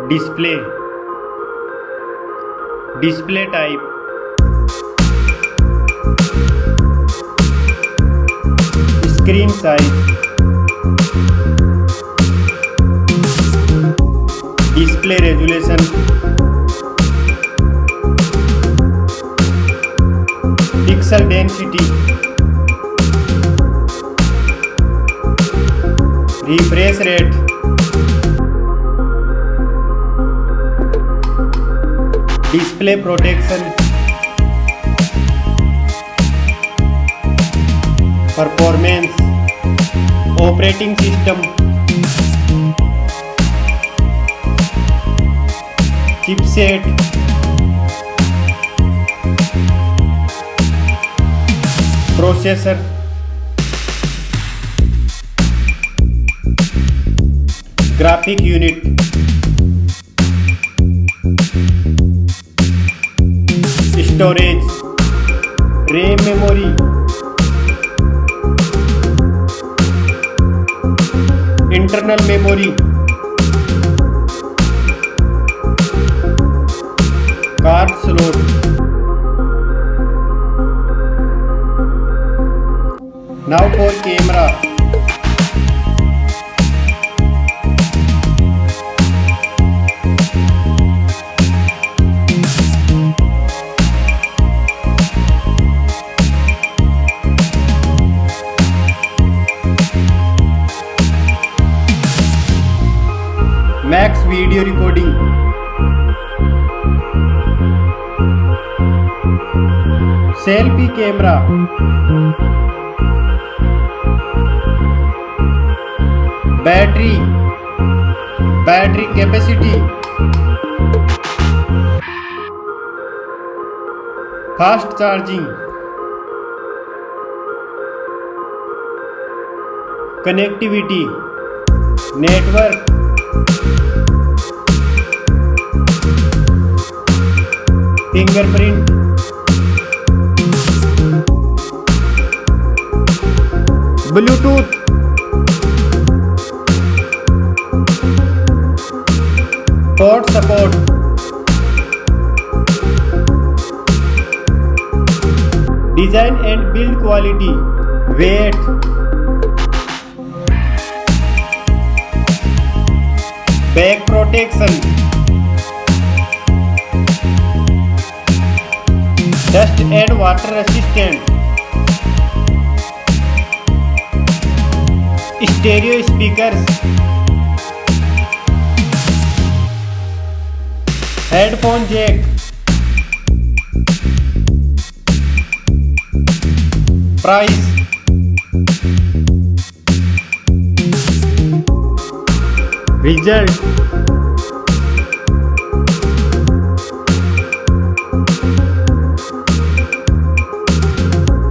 display, display type, screen size, display resolution, pixel density, refresh rate, display protection, performance, operating system, chipset, processor, graphic unit, storage, RAM memory, internal memory, card slot, now for camera. Max video recording, selfie camera, battery capacity, fast charging, connectivity, network, fingerprint, Bluetooth, port support, design and build quality, weight, back protection, dust and water resistant, stereo speakers, headphone jack, price, result.